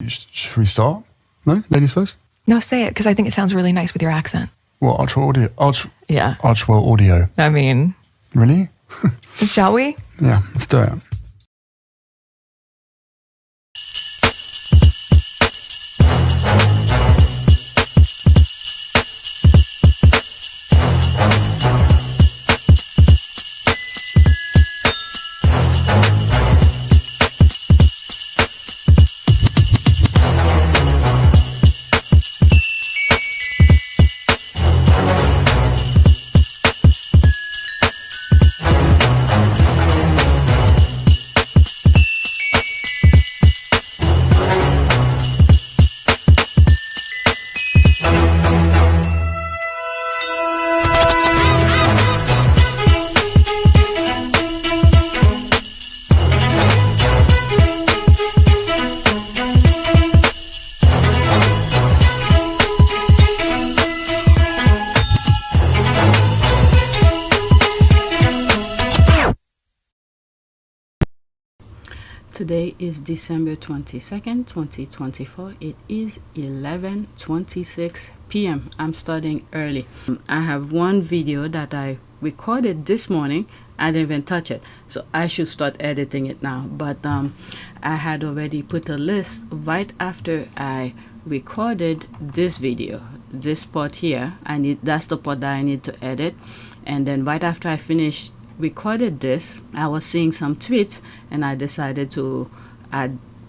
should we start? No? Ladies first? No, say it, because I think it sounds really nice with your accent. What, Archwell Audio? Yeah. Archwell Audio. I mean... Really? Shall we? Yeah, let's do it. Today is December 22nd, 2024. It is 11:26 p.m. I'm starting early. I have one video that I recorded this morning. I didn't even touch it, so I should start editing it now. But I had already put a list right after I recorded this video. This part here, that's the part that I need to edit. And then right after I finished recorded this, I was seeing some tweets and I decided to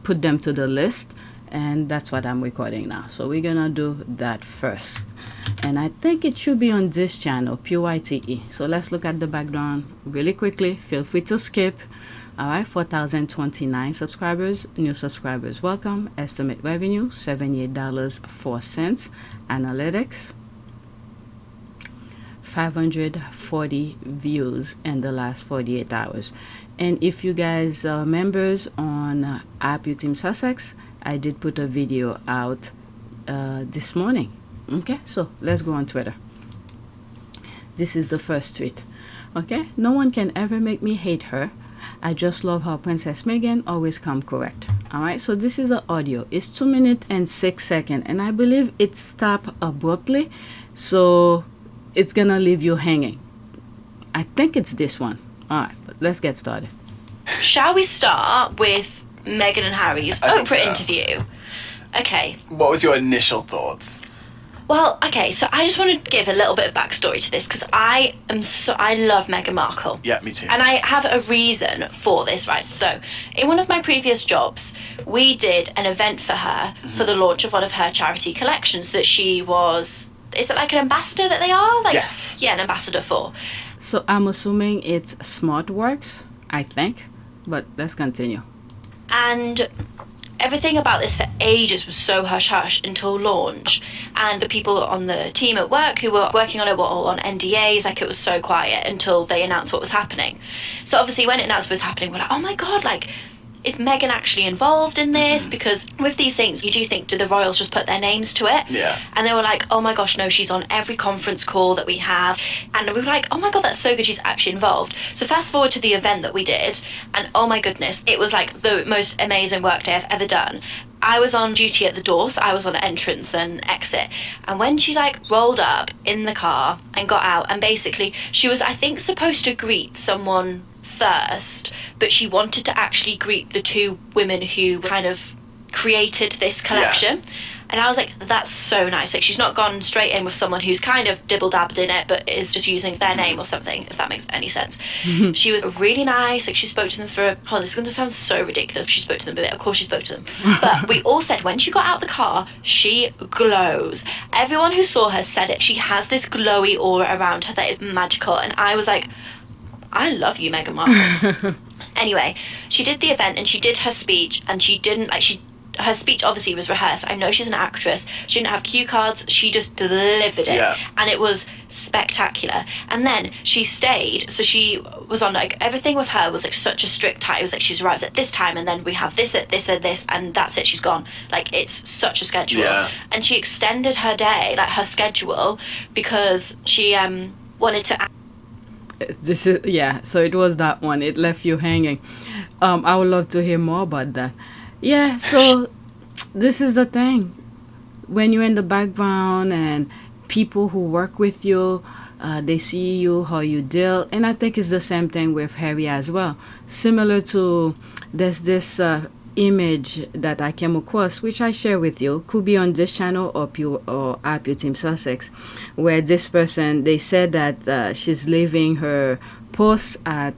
put them to the list, and that's what I'm recording now. So we're gonna do that first, and I think it should be on this channel, PYTE. So let's look at the background really quickly. Feel free to skip. All right, 4,029 subscribers, new subscribers welcome. Estimate revenue $78.04. Analytics 540 views in the last 48 hours. And if you guys are members on App You Team Sussex, I did put a video out this morning. Okay, so let's go on Twitter. This is the first tweet. Okay, no one can ever make me hate her. I just love how Princess Meghan always come correct. All right, so this is an audio. It's 2 minutes and 6 seconds, and I believe it stopped abruptly, so it's gonna leave you hanging. I think it's this one. All right, but let's get started. Shall we start with Meghan and Harry's Oprah interview? Okay. What was your initial thoughts? Well, okay, so I just want to give a little bit of backstory to this because I love Meghan Markle. Yeah, me too. And I have a reason for this, right? So, in one of my previous jobs, we did an event for her for the launch of one of her charity collections that she was. Is it like an ambassador that they are? Yes. Yeah, an ambassador for. So I'm assuming it's SmartWorks, I think, but let's continue. And everything about this for ages was so hush-hush until launch. And the people on the team at work who were working on it were all on NDAs, like it was so quiet until they announced what was happening. So obviously when it announced what was happening, we're like, oh my God, like, is Meghan actually involved in this? Because with these things, you do think, do the royals just put their names to it? Yeah. And they were like, oh my gosh, no, she's on every conference call that we have. And we were like, oh my God, that's so good, she's actually involved. So fast forward to the event that we did, and oh my goodness, it was like the most amazing work day I've ever done. I was on duty at the door, so I was on entrance and exit. And when she like rolled up in the car and got out, and basically she was, I think, supposed to greet someone first, but she wanted to actually greet the two women who kind of created this collection. Yeah. And I was like, that's so nice. Like, she's not gone straight in with someone who's kind of dibble-dabbed in it, but is just using their name or something, if that makes any sense. She was really nice. Like, she spoke to them for, this is going to sound so ridiculous. She spoke to them a bit. Of course she spoke to them. But we all said, when she got out the car, she glows. Everyone who saw her said it. She has this glowy aura around her that is magical. And I was like, I love you, Meghan Markle. Anyway, she did the event and she did her speech, and she didn't, her speech obviously was rehearsed. I know she's an actress. She didn't have cue cards. She just delivered it. Yeah. And it was spectacular. And then she stayed. So she was on, like, everything with her was, like, such a strict time. It was like she arrives at this time, and then we have this at this and this, and that's it. She's gone. Like, it's such a schedule. Yeah. And she extended her day, like, her schedule, because she wanted to... This is, yeah, so it was that one. It left you hanging. I would love to hear more about that. Yeah, so this is the thing. When you're in the background and people who work with you, they see you, how you deal. And I think it's the same thing with Harry as well. Similar to there's this image that I came across, which I share with you, could be on this channel or at your Team Sussex, where this person, they said that she's leaving her post at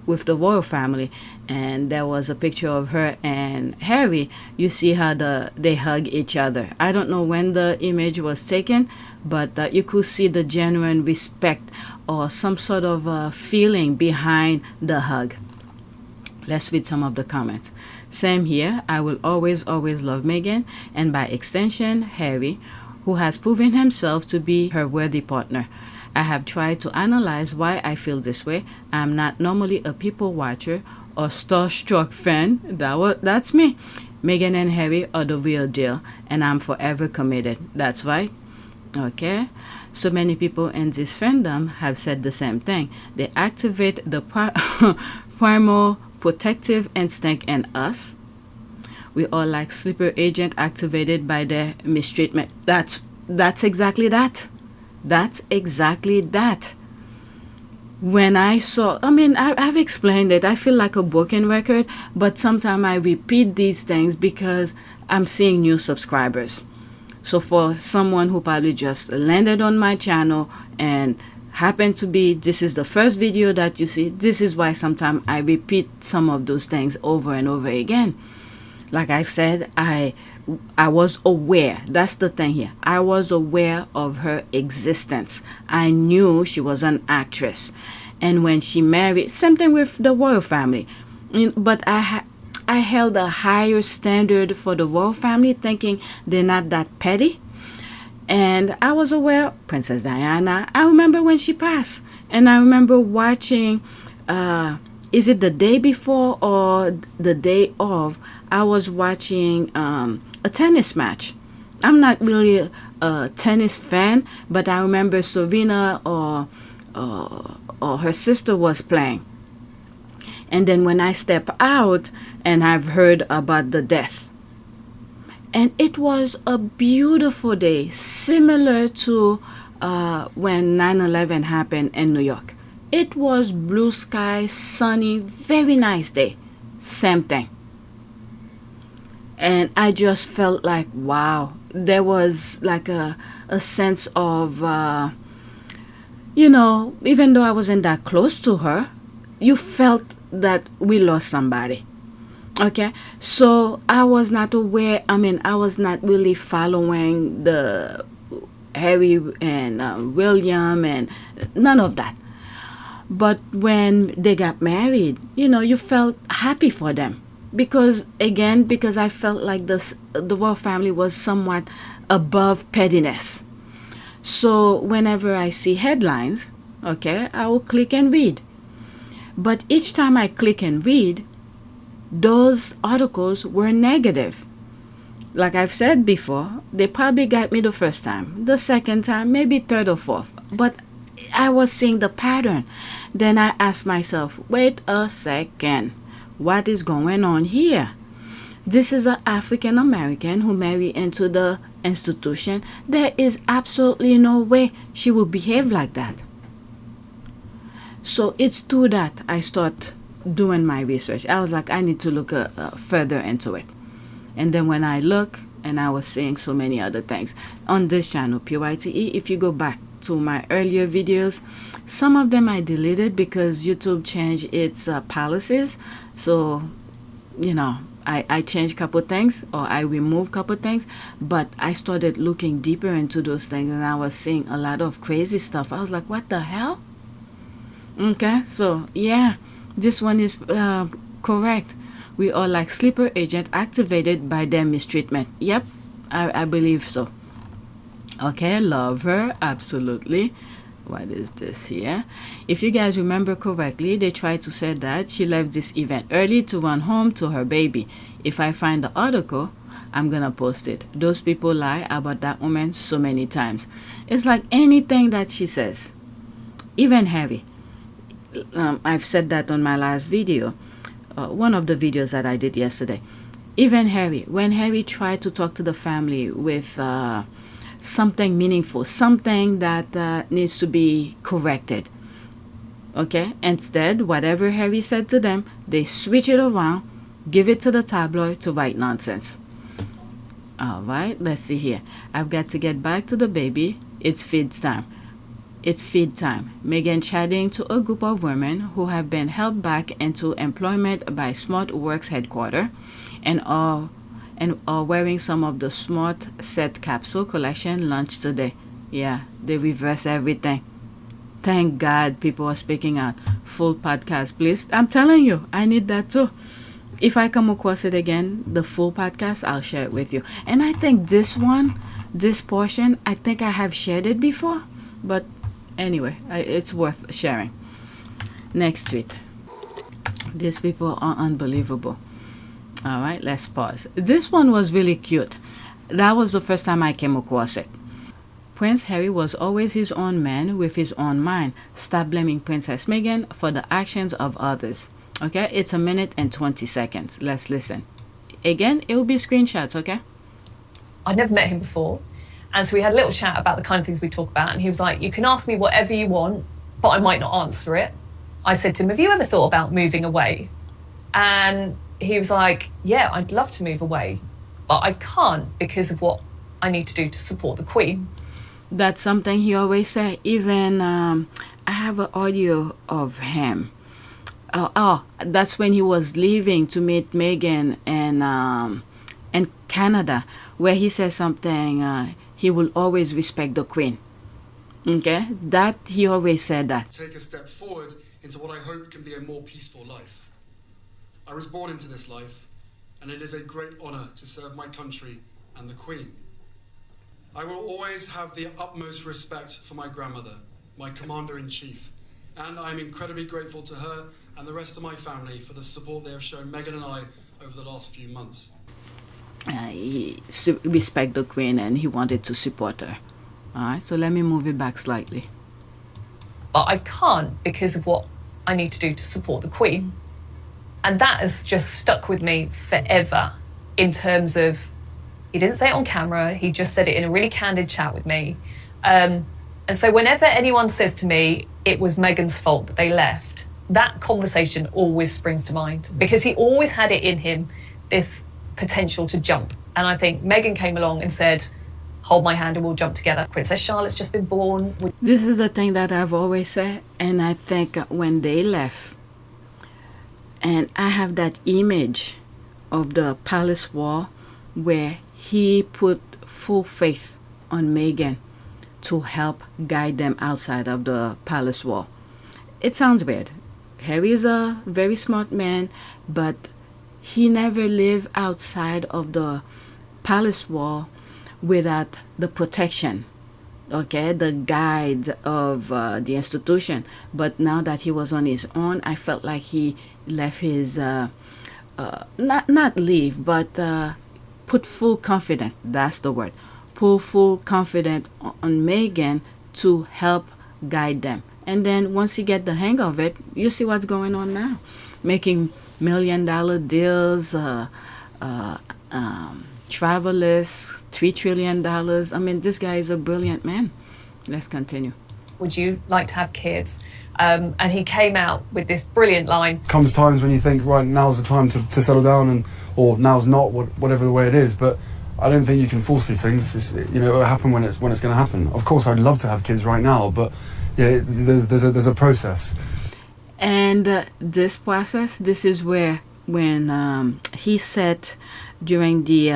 with the royal family, and there was a picture of her and Harry. You see how they hug each other. I don't know when the image was taken, but you could see the genuine respect or some sort of feeling behind the hug. Let's read some of the comments. Same here. I will always love Meghan, and by extension Harry, who has proven himself to be her worthy partner. I have tried to analyze why I feel this way. I'm not normally a people watcher or starstruck fan. That's me. Meghan and Harry are the real deal, and I'm forever committed. That's right. Okay. So many people in this fandom have said the same thing. They activate the primal protective instinct in us. We are like sleeper agent activated by their mistreatment. That's exactly that. That's exactly that. When I saw, I've explained it. I feel like a broken record, but sometimes I repeat these things because I'm seeing new subscribers. So for someone who probably just landed on my channel and happened to be, this is the first video that you see, this is why sometimes I repeat some of those things over and over again. Like I've said, I was aware. That's the thing here. I was aware of her existence. I knew she was an actress. And when she married, same thing with the royal family. But I held a higher standard for the royal family, thinking they're not that petty. And I was aware, Princess Diana, I remember when she passed. And I remember watching, is it the day before or the day of, I was watching a tennis match. I'm not really a tennis fan, but I remember Serena or her sister was playing. And then when I step out and I've heard about the death. And it was a beautiful day, similar to when 9/11 happened in New York. It was blue sky, sunny, very nice day. Same thing. And I just felt like, wow, there was like a sense of, even though I wasn't that close to her, you felt that we lost somebody. Okay, so I was not aware, I was not really following the Harry and William and none of that. But when they got married, you felt happy for them. Because I felt like the royal family was somewhat above pettiness. So whenever I see headlines, okay, I will click and read. But each time I click and read, those articles were negative. Like I've said before, they probably got me the first time, the second time, maybe third or fourth. But I was seeing the pattern. Then I asked myself, wait a second. What is going on here? This is an African American who married into the institution. There is absolutely no way she would behave like that. So it's through that I start doing my research. I was like, I need to look further into it. And then when I look, and I was seeing so many other things on this channel, PYTE, if you go back to my earlier videos, some of them I deleted because YouTube changed its policies. So, I changed a couple things or I removed a couple things, but I started looking deeper into those things and I was seeing a lot of crazy stuff. I was like, what the hell? Okay, so yeah, this one is correct. We are like sleeper agent activated by their mistreatment. Yep, I believe so. Okay, love her, absolutely. What is this here? If you guys remember correctly, they tried to say that she left this event early to run home to her baby. If I find the article, I'm gonna post it. Those people lie about that woman so many times. It's like anything that she says. Even Harry. I've said that on my last video. One of the videos that I did yesterday. Even Harry, when Harry tried to talk to the family with something meaningful, something that needs to be corrected, okay? Instead, whatever Harry said to them, they switch it around, give it to the tabloid to write nonsense. All right, let's see here. I've got to get back to the baby. It's feed time. It's feed time. Meghan chatting to a group of women who have been helped back into employment by Smart Works headquarters and are wearing some of the Smart Set capsule collection launched today. Yeah, they reverse everything. Thank God people are speaking out. Full podcast, please. I'm telling you, I need that too. If I come across it again, the full podcast, I'll share it with you. And I think this portion, I think I have shared it before. But anyway, it's worth sharing. Next tweet. These people are unbelievable. All right, let's pause. This one was really cute. That was the first time I came across it. Prince Harry was always his own man with his own mind. Stop blaming Princess Meghan for the actions of others. Okay, it's 1 minute and 20 seconds. Let's listen. Again, it will be screenshots, okay? I'd never met him before. And so we had a little chat about the kind of things we talk about. And he was like, you can ask me whatever you want, but I might not answer it. I said to him, have you ever thought about moving away? And he was like, yeah, I'd love to move away, but I can't because of what I need to do to support the Queen. That's something he always said. Even I have an audio of him. That's when he was leaving to meet Meghan in Canada, where he says something, he will always respect the Queen. Okay? That, he always said that. Take a step forward into what I hope can be a more peaceful life. I was born into this life, and it is a great honour to serve my country and the Queen. I will always have the utmost respect for my grandmother, my Commander-in-Chief, and I am incredibly grateful to her and the rest of my family for the support they have shown Meghan and I over the last few months. He respect the Queen and he wanted to support her. All right, so let me move it back slightly. But I can't because of what I need to do to support the Queen. And that has just stuck with me forever in terms of, he didn't say it on camera, he just said it in a really candid chat with me. And so whenever anyone says to me, it was Meghan's fault that they left, that conversation always springs to mind because he always had it in him, this potential to jump. And I think Meghan came along and said, hold my hand and we'll jump together. Princess Charlotte's just been born. This is the thing that I've always said. And I think when they left, and I have that image of the palace wall where he put full faith on Meghan to help guide them outside of the palace wall. It sounds weird. Harry is a very smart man, but he never lived outside of the palace wall without the protection, okay, the guide of the institution. But now that he was on his own, I felt like he left his not leave, but put full confidence. That's the word. Put full confidence on Meghan to help guide them. And then once he get the hang of it, you see what's going on now, making $1 million deals, travelers, $3 trillion. I mean, this guy is a brilliant man. Let's continue. Would you like to have kids? And he came out with this brilliant line. Comes times when you think, right, now's the time to settle down, or now's not, whatever the way it is. But I don't think you can force these things. It will happen when it's going to happen. Of course, I'd love to have kids right now, but yeah, there's a process. And this process, this is where when he said during the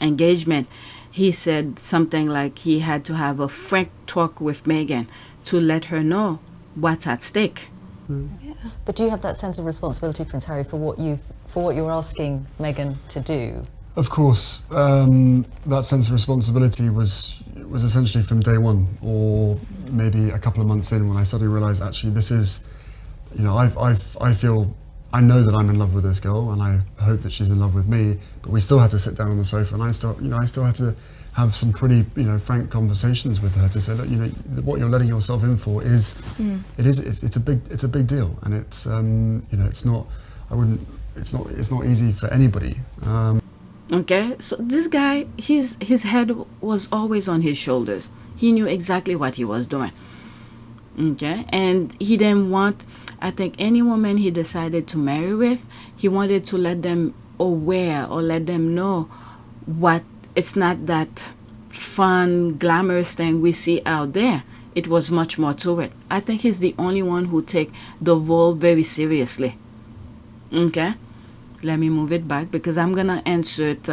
engagement, he said something like he had to have a frank talk with Meghan to let her know what's at stake. Yeah. But do you have that sense of responsibility, Prince Harry, for what you're asking Meghan to do? Of course, that sense of responsibility was essentially from day one, or maybe a couple of months in, when I suddenly realised actually this is, I know that I'm in love with this girl, and I hope that she's in love with me. But we still had to sit down on the sofa, and I still had to have some pretty, frank conversations with her to say, look, what you're letting yourself in for is, it's a big deal, and it's, it's not. I wouldn't it's not easy for anybody. Okay, so this guy, his head was always on his shoulders. He knew exactly what he was doing. Okay, and he didn't want, I think, any woman he decided to marry with, he wanted to let them aware or let them know what it's not that fun, glamorous thing we see out there. It was much more to it. I think he's the only one who take the role very seriously. Okay, let me move it back because I'm gonna insert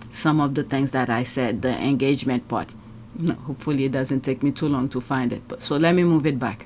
some of the things that I said, the engagement part. No, hopefully it doesn't take me too long to find it. But so let me move it back.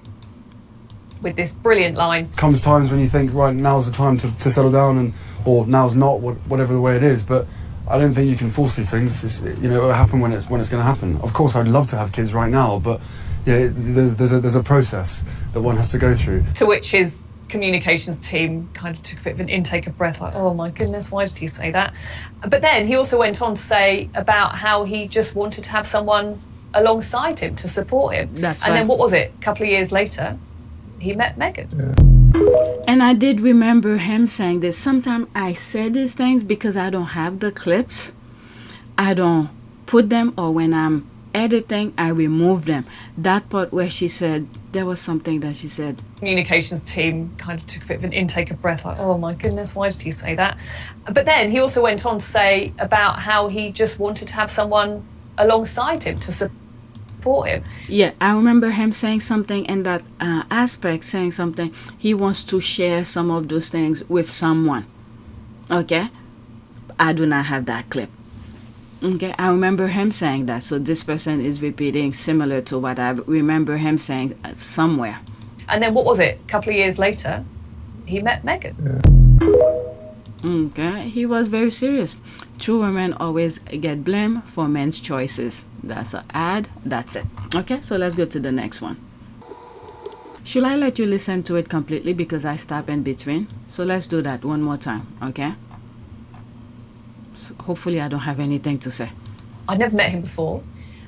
With this brilliant line. Comes times when you think, right, now's the time to settle down, and or now's not, whatever the way it is. But I don't think you can force these things. It will happen when it's going to happen. Of course, I'd love to have kids right now, but yeah, there's a process that one has to go through. To which his communications team kind of took a bit of an intake of breath, like, oh my goodness, why did he say that? But then he also went on to say about how he just wanted to have someone alongside him to support him. That's and right. then what was it? A couple of years later, he met Meghan. Yeah. And I did remember him saying this. Sometimes I say these things because I don't have the clips. I don't put them, or when I'm editing, I remove them. That part where she said, there was something that she said. Communications team kind of took a bit of an intake of breath, like, oh my goodness, why did he say that? But then he also went on to say about how he just wanted to have someone alongside him to support him. Yeah, I remember him saying something in that aspect, saying something. He wants to share some of those things with someone. Okay? I do not have that clip. Okay, I remember him saying that. So this person is repeating similar to what I remember him saying somewhere. And then what was it? A couple of years later, he met Meghan. Yeah. Okay, he was very serious. True women always get blamed for men's choices. That's an ad. That's it. Okay, so let's go to the next one. Should I let you listen to it completely because I stop in between? So let's do that one more time, okay? So hopefully I don't have anything to say. I'd never met him before.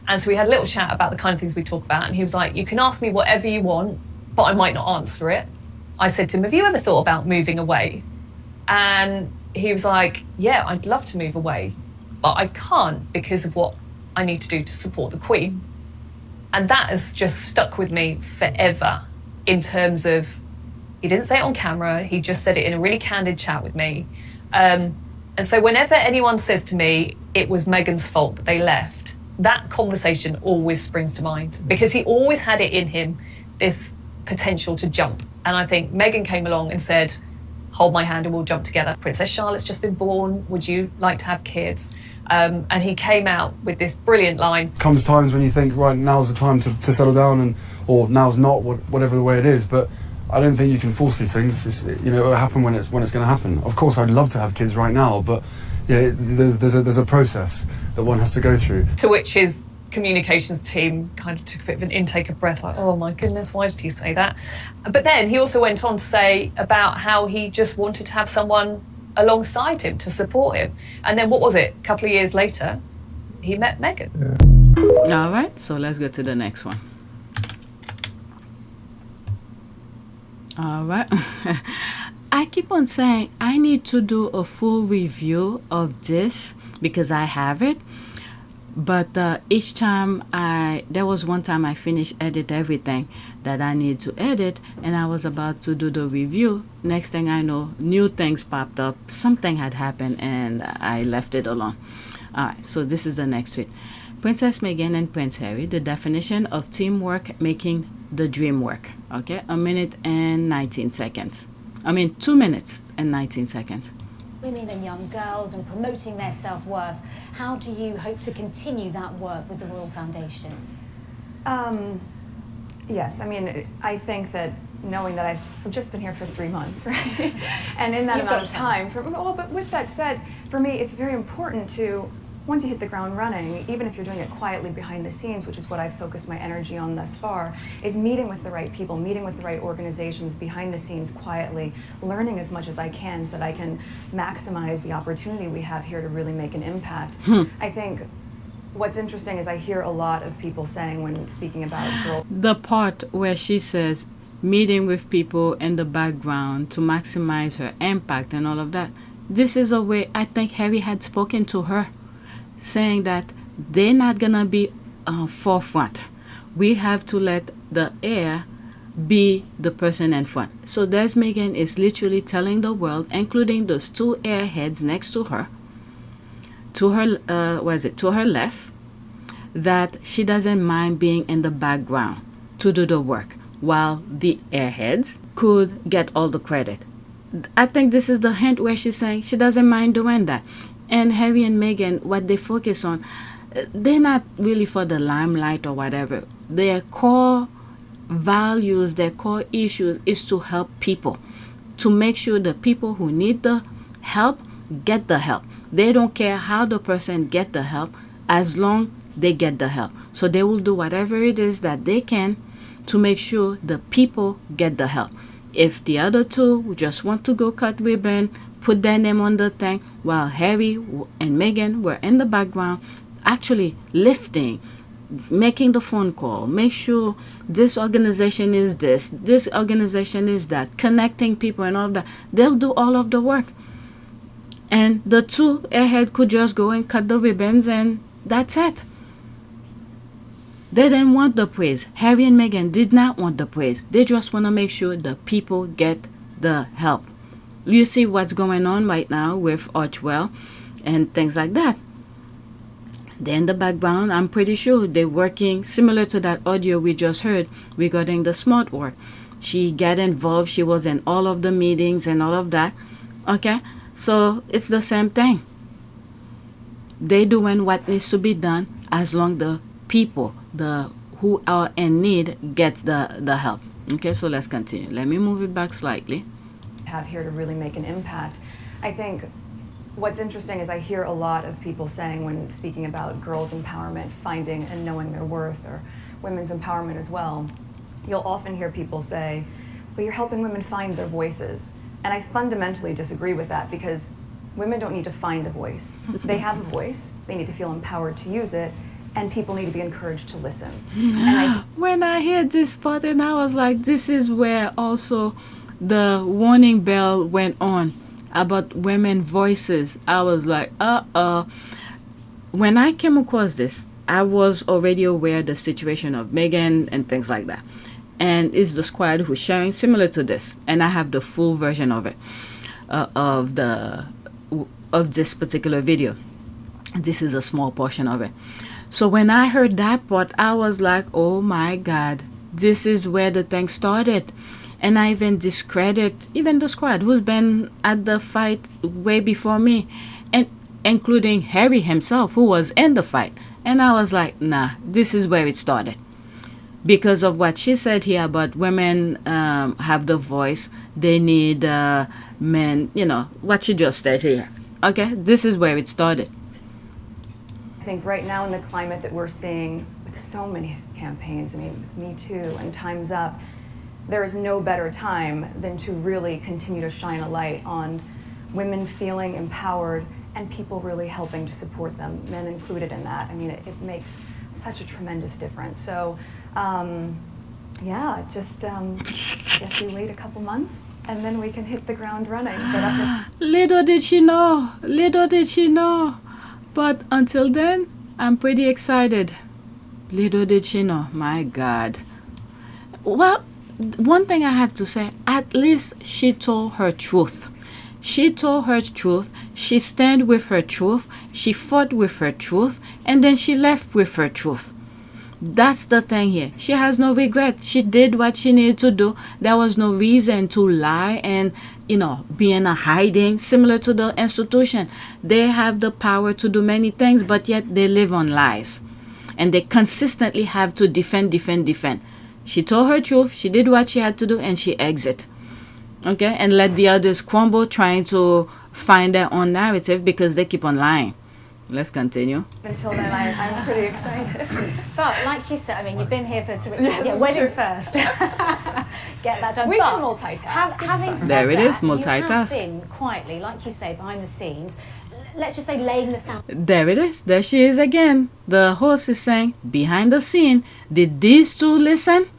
And so we had a little chat about the kind of things we talk about. And he was like, you can ask me whatever you want, but I might not answer it. I said to him, have you ever thought about moving away? And he was like, yeah, I'd love to move away, but I can't because of what I need to do to support the Queen. And that has just stuck with me forever in terms of, he didn't say it on camera, he just said it in a really candid chat with me. And so whenever anyone says to me, it was Meghan's fault that they left, that conversation always springs to mind because he always had it in him, this potential to jump. And I think Meghan came along and said, hold my hand and we'll jump together. Princess Charlotte's just been born. Would you like to have kids? And he came out with this brilliant line. Comes times when you think, right, now's the time to settle down, and or now's not, whatever the way it is. But I don't think you can force these things. It will happen when it's going to happen. Of course, I'd love to have kids right now, but yeah, there's a process that one has to go through. To which his communications team kind of took a bit of an intake of breath, like, oh my goodness, why did he say that? But then he also went on to say about how he just wanted to have someone alongside him to support him. And then what was it? A couple of years later, he met Meghan. Yeah. All right, so let's go to the next one. All right. I keep on saying I need to do a full review of this because I have it. But each time there was one time I finished edit everything that I need to edit, and I was about to do the review. Next thing I know, new things popped up. Something had happened, and I left it alone. All right, so this is the next tweet. Princess Meghan and Prince Harry, the definition of teamwork making the dream work. Okay, 1 minute and 19 seconds. 2 minutes and 19 seconds. Women and young girls and promoting their self-worth. How do you hope to continue that work with the Royal Foundation? Yes, I think that knowing that I've just been here for 3 months, right? And in that amount of time, but with that said, for me, it's very important to, once you hit the ground running, even if you're doing it quietly behind the scenes, which is what I've focused my energy on thus far, is meeting with the right people, meeting with the right organizations behind the scenes quietly, learning as much as I can so that I can maximize the opportunity we have here to really make an impact. I think what's interesting is I hear a lot of people saying when speaking about girls. The part where she says, meeting with people in the background to maximize her impact and all of that. This is a way I think Harry had spoken to her, saying that they're not gonna be forefront. We have to let the heir be the person in front. So there's Meghan is literally telling the world, including those two airheads next to her, to her left, that she doesn't mind being in the background to do the work, while the airheads could get all the credit. I think this is the hint where she's saying she doesn't mind doing that. And Harry and Meghan, what they focus on, they're not really for the limelight or whatever. Their core values, their core issues is to help people, to make sure the people who need the help get the help. They don't care how the person get the help, as long they get the help. So they will do whatever it is that they can to make sure the people get the help. If the other two just want to go cut ribbon, put their name on the thing, while Harry and Meghan were in the background actually lifting, making the phone call, make sure this organization is this organization is that, connecting people and all of that. They'll do all of the work. And the two ahead could just go and cut the ribbons and that's it. They didn't want the praise. Harry and Meghan did not want the praise. They just want to make sure the people get the help. You see what's going on right now with Archwell and things like that. They're in the background. I'm pretty sure they're working similar to that audio we just heard regarding the smart work. She got involved. She was in all of the meetings and all of that. Okay? So it's the same thing. They're doing what needs to be done as long the people, the who are in need, gets the help. Okay, so let's continue. Let me move it back slightly. Have here to really make an impact. I think what's interesting is I hear a lot of people saying, when speaking about girls' empowerment, finding and knowing their worth, or women's empowerment as well, you'll often hear people say, well, you're helping women find their voices. And I fundamentally disagree with that, because women don't need to find a voice. They have a voice. They need to feel empowered to use it, and people need to be encouraged to listen. And when I heard this part, and I was like, this is where also the warning bell went on about women voices. I was like, when I came across this, I was already aware of the situation of Meghan and things like that. And it's the squad who's sharing similar to this, and I have the full version of it, of this particular video. This is a small portion of it. So when I heard that part, I was like, oh my God, this is where the thing started. And I even discredit even the squad who's been at the fight way before me, and including Harry himself, who was in the fight. And I was like, nah, this is where it started. Because of what she said here about women have the voice, they need men, you know, what she just said here. Okay, this is where it started. I think right now in the climate that we're seeing with so many campaigns, I mean, with Me Too and Time's Up, there is no better time than to really continue to shine a light on women feeling empowered and people really helping to support them, men included in that. I mean, it makes such a tremendous difference. So, yeah, just guess we wait a couple months and then we can hit the ground running. Little did she know. But until then, I'm pretty excited. Little did she know. My God. Well, one thing I have to say, at least she told her truth. She told her truth. She stand with her truth. She fought with her truth. And then she left with her truth. That's the thing here. She has no regret. She did what she needed to do. There was no reason to lie and, you know, be in a hiding. Similar to the institution. They have the power to do many things, but yet they live on lies. And they consistently have to defend. She told her truth, she did what she had to do, and she exit. Okay? And let the others crumble trying to find their own narrative because they keep on lying. Let's continue. Until then, I'm pretty excited. But like you said, I mean, you've been here for 3 years. Yeah, wedding first. Get that done. We but can multitask. Having said there it is, that, multitask. You have been quietly, like you say, behind the scenes, let's just say laying the foundation. There it is. There she is again. The host is saying, behind the scene, did these two listen?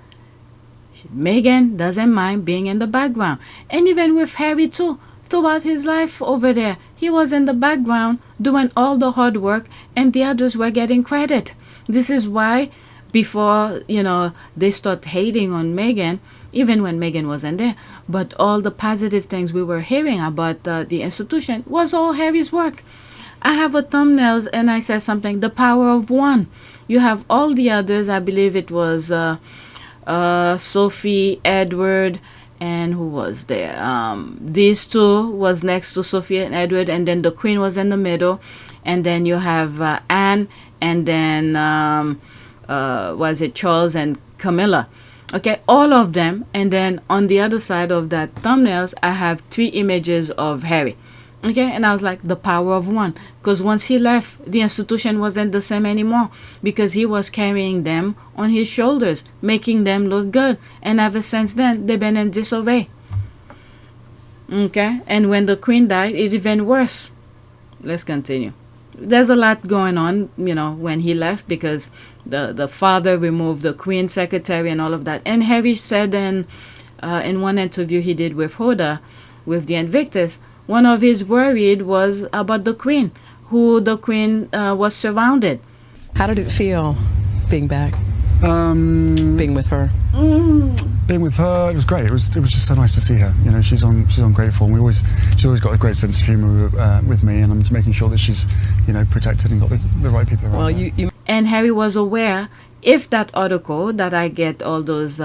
Meghan doesn't mind being in the background. And even with Harry too, throughout his life over there, he was in the background doing all the hard work and the others were getting credit. This is why before, they start hating on Meghan, even when Meghan wasn't there, but all the positive things we were hearing about the institution was all Harry's work. I have a thumbnails and I said something, the power of one. You have all the others, I believe it was Sophie, Edward, and who was there? These two was next to Sophie and Edward, and then the Queen was in the middle, and then you have Anne, and then was it Charles and Camilla? Okay, all of them, and then on the other side of that thumbnails, I have 3 images of Harry. Okay, and I was like, the power of one. Because once he left, the institution wasn't the same anymore. Because he was carrying them on his shoulders, making them look good. And ever since then, they've been in disarray. Okay, and when the Queen died, it even worse. Let's continue. There's a lot going on, when he left, because the father removed the Queen secretary and all of that. And Harry said in one interview he did with Hoda, with the Invictus, one of his worried was about the Queen, who the Queen was surrounded. How did it feel being back? Being with her. Being with her, it was great. It was just so nice to see her. She's on great form. She's always got a great sense of humour with me, and I'm just making sure that she's protected and got the right people around. Well, and Harry was aware, if that article that I get all those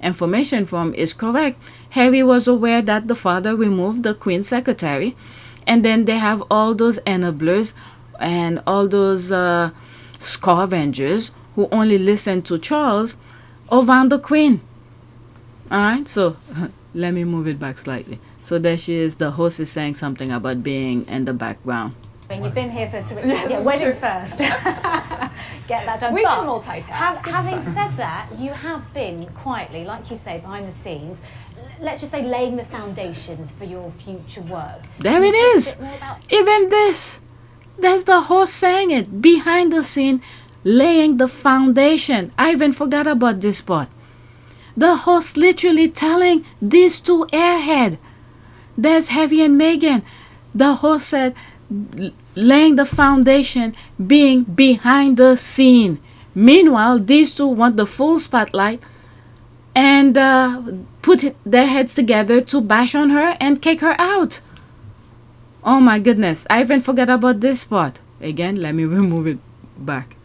information from is correct, Harry was aware that the father removed the Queen secretary, and then they have all those enablers and all those scavengers who only listen to Charles around the Queen. All right, so let me move it back slightly. So there she is. The host is saying something about being in the background. You've been here for 3 yeah, wedding first. Get that done. We but can multitask. Having said that, you have been quietly, like you say, behind the scenes, let's just say laying the foundations for your future work. There it is. Even this. There's the host saying it. Behind the scene, laying the foundation. I even forgot about this part. The host literally telling these two airhead. There's Harry and Meghan. The host said, laying the foundation, being behind the scene. Meanwhile, these two want the full spotlight and put their heads together to bash on her and kick her out. Oh my goodness, I even forgot about this part. Again, let me remove it back.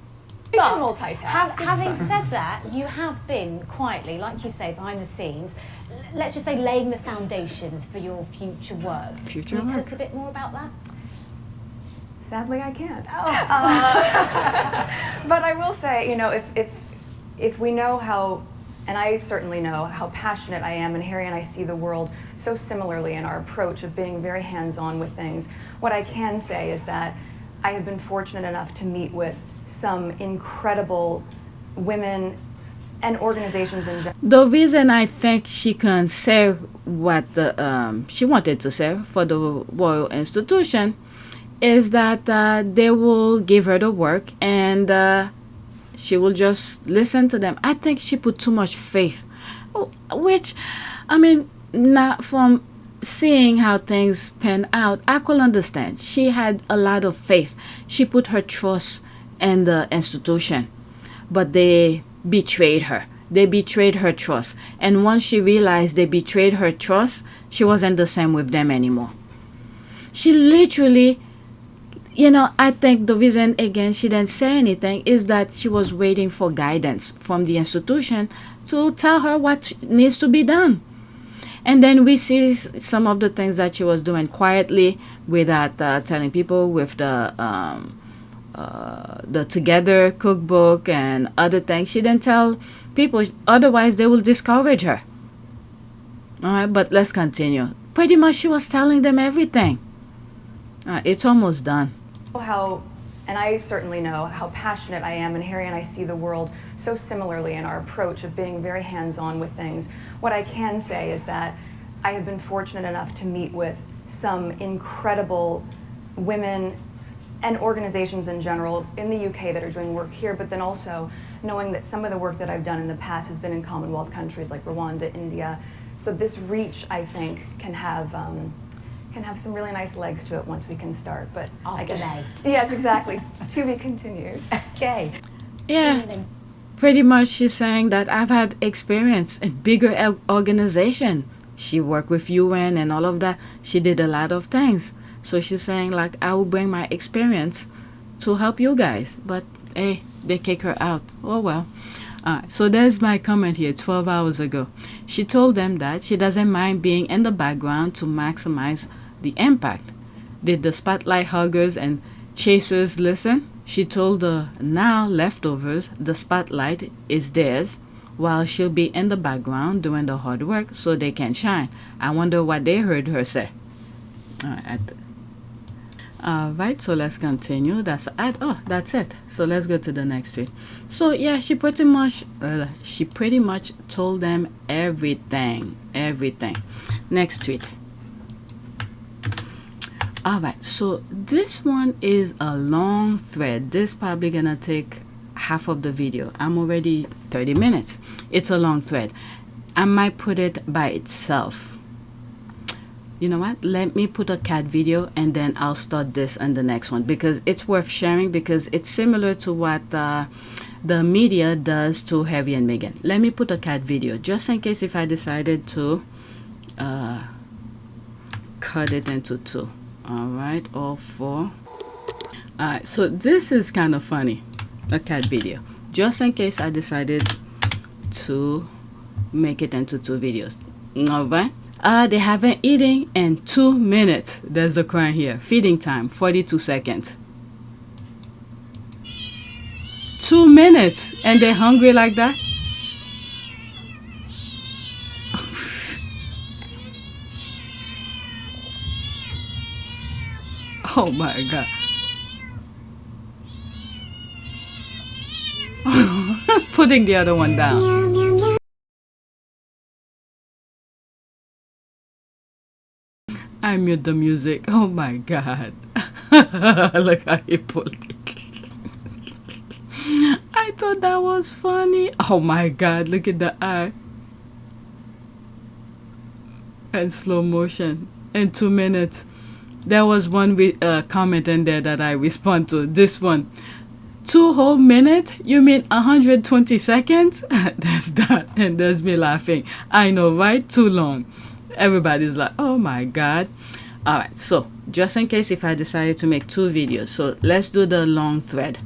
But having said that, you have been quietly, like you say, behind the scenes, let's just say laying the foundations for your future work. Can you tell us a bit more about that? Sadly, I can't. Oh. But I will say, if we know how, and I certainly know how passionate I am, and Harry and I see the world so similarly in our approach of being very hands-on with things, what I can say is that I have been fortunate enough to meet with some incredible women and organizations in general. The reason I think she can say what the, she wanted to say for the Royal Institution is that they will give her the work and she will just listen to them. I think she put too much faith, which, I mean, not from seeing how things pan out, I could understand. She had a lot of faith. She put her trust in the institution, but they betrayed her. They betrayed her trust. And once she realized they betrayed her trust, she wasn't the same with them anymore. She literally, I think the reason, again, she didn't say anything is that she was waiting for guidance from the institution to tell her what needs to be done. And then we see some of the things that she was doing quietly without telling people, with the Together cookbook and other things. She didn't tell people, otherwise they will discourage her. All right, but let's continue. Pretty much she was telling them everything. It's almost done. And I certainly know how passionate I am, and Harry and I see the world so similarly in our approach of being very hands-on with things. What I can say is that I have been fortunate enough to meet with some incredible women and organizations in general in the UK that are doing work here, but then also knowing that some of the work that I've done in the past has been in Commonwealth countries like Rwanda, India. So this reach, I think, can have some really nice legs to it once we can start. But I guess, yes, exactly. To be continued. Okay. Yeah. Pretty much she's saying that I've had experience in bigger organization. She worked with UN and all of that. She did a lot of things. So she's saying like I will bring my experience to help you guys. But hey, they kick her out. Oh well. So there's my comment here 12 hours ago. She told them that she doesn't mind being in the background to maximize the impact. Did the spotlight huggers and chasers listen? She told the now leftovers the spotlight is theirs, while she'll be in the background doing the hard work so they can shine. I wonder what they heard her say. Alright, so let's continue. That's it. So let's go to the next tweet. So yeah, she pretty much told them everything. Next tweet. Alright, so this one is a long thread. This probably gonna take half of the video. I'm already 30 minutes. It's a long thread. I might put it by itself. You know what? Let me put a cat video and then I'll start this and the next one because it's worth sharing because it's similar to what the media does to Harry and Meghan. Let me put a cat video just in case if I decided to cut it into two. Alright, all four. Alright, so this is kind of funny. A cat video. Just in case I decided to make it into two videos. Alright. They haven't eaten in 2 minutes. There's a crying here. Feeding time, 42 seconds. 2 minutes and they're hungry like that? Oh my God. Putting the other one down. I mute the music. Oh my God. Look how he pulled it. I thought that was funny. Oh my God. Look at the eye. And slow motion. In 2 minutes. There was one comment in there that I respond to. This one. 2 whole minutes? You mean 120 seconds? That's that. And there's me laughing. I know, right? Too long. Everybody's like, oh my God. Alright, so just in case if I decided to make 2 videos. So let's do the long thread.